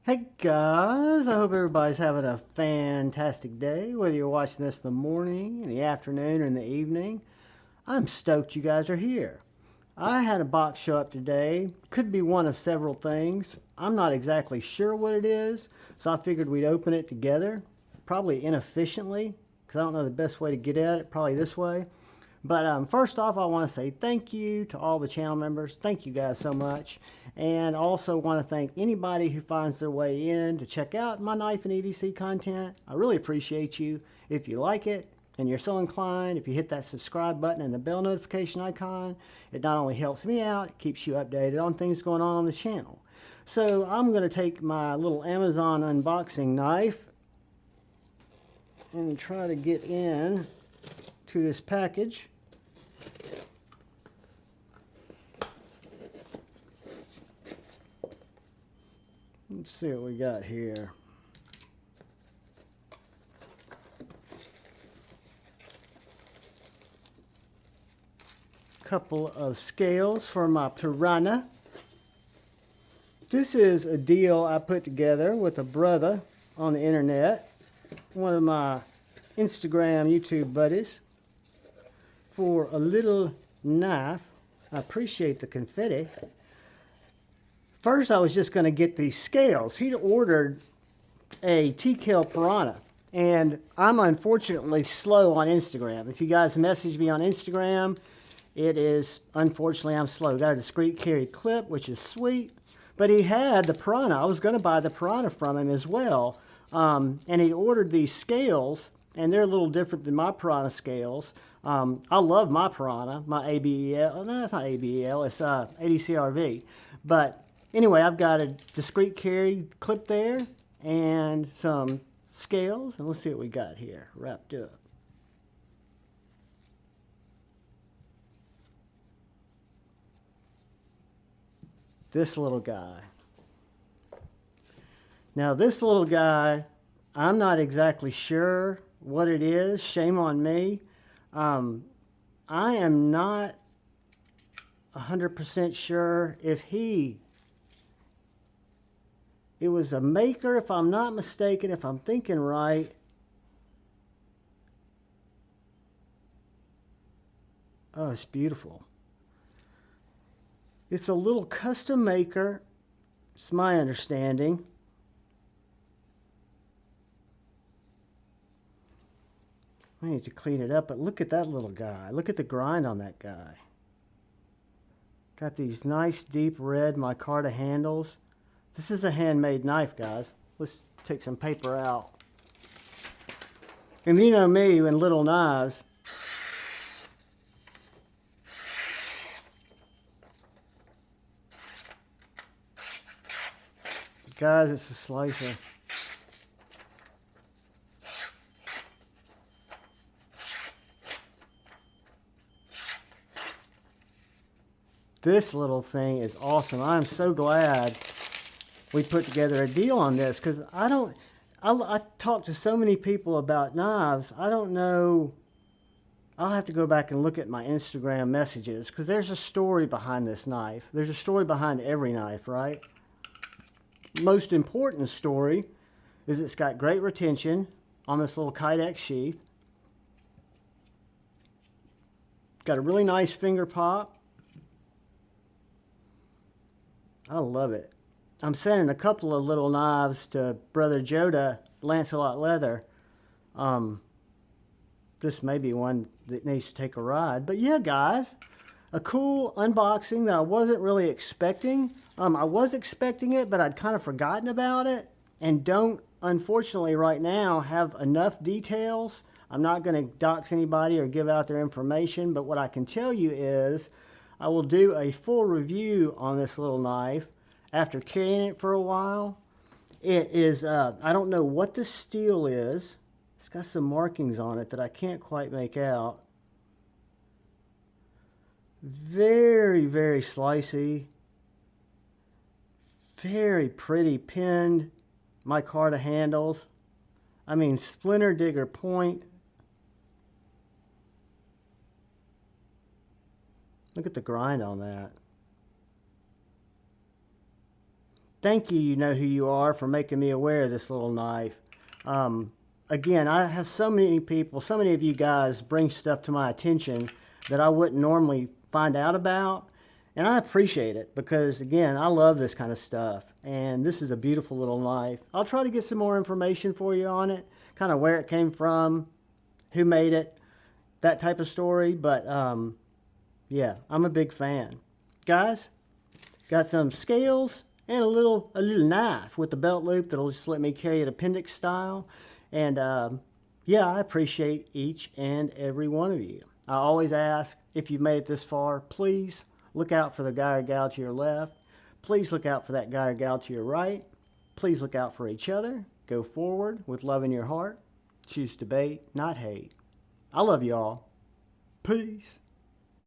Hey guys, I hope everybody's having a fantastic day, whether you're watching this in the morning, in the afternoon, or in the evening. I'm stoked you guys are here. I had a box show up today. Could be one of several things. I'm not exactly sure what it is, so I figured we'd open it together. Probably inefficiently, because I don't know the best way to get at it, probably this way. But first off, I want to say thank you to all the channel members. Thank you guys so much. And also want to thank anybody who finds their way in to check out my knife and EDC content. I really appreciate you. If you like it and you're so inclined, if you hit that subscribe button and the bell notification icon, it not only helps me out, it keeps you updated on things going on the channel. So I'm going to take my little Amazon unboxing knife and try to get in to this package. Let's see what we got here. Couple of scales for my piranha. This is a deal I put together with a brother on the internet, one of my Instagram, YouTube buddies, for a little knife. I appreciate the confetti. First, I was just going to get these scales. He'd ordered a TKL Piranha, and I'm unfortunately slow on Instagram. If you guys message me on Instagram, it is, unfortunately, I'm slow. Got a discreet carry clip, which is sweet, but he had the Piranha. I was going to buy the Piranha from him as well, and he ordered these scales, and they're a little different than my Piranha scales. I love my Piranha, my ABEL. No, it's not ABEL, it's ADCRV, but anyway, I've got a discreet carry clip there and some scales. And let's see what we got here wrapped up. This little guy. Now this little guy, I'm not exactly sure what it is. Shame on me. I am not 100% sure if it was a maker, if I'm not mistaken, if I'm thinking right. Oh, it's beautiful. It's a little custom maker, it's my understanding. I need to clean it up, but look at that little guy. Look at the grind on that guy. Got these nice deep red micarta handles. This is a handmade knife, guys. Let's take some paper out. And you know me and little knives. Guys, it's a slicer. This little thing is awesome. I'm so glad we put together a deal on this, because I talk to so many people about knives. I don't know. I'll have to go back and look at my Instagram messages, because there's a story behind this knife. There's a story behind every knife, right? Most important story is it's got great retention on this little Kydex sheath. Got a really nice finger pop. I love it. I'm sending a couple of little knives to Brother Joda, Lancelot Leather. This may be one that needs to take a ride. But yeah, guys, a cool unboxing that I wasn't really expecting. I was expecting it, but I'd kind of forgotten about it. And don't, unfortunately, right now have enough details. I'm not going to dox anybody or give out their information. But what I can tell you is I will do a full review on this little knife after carrying it for a while. It is, I don't know what the steel is. It's got some markings on it that I can't quite make out. Very, very slicey. Very pretty pinned micarta handles. I mean, splinter digger point. Look at the grind on that. Thank you, you know who you are, for making me aware of this little knife. Again, I have so many people, so many of you guys bring stuff to my attention that I wouldn't normally find out about. And I appreciate it because, again, I love this kind of stuff. And this is a beautiful little knife. I'll try to get some more information for you on it, kind of where it came from, who made it, that type of story. But yeah, I'm a big fan. Guys, got some scales and a little knife with the belt loop that'll just let me carry it appendix style. And yeah, I appreciate each and every one of you. I always ask, if you've made it this far, please look out for the guy or gal to your left. Please look out for that guy or gal to your right. Please look out for each other. Go forward with love in your heart. Choose debate, not hate. I love you all. Peace.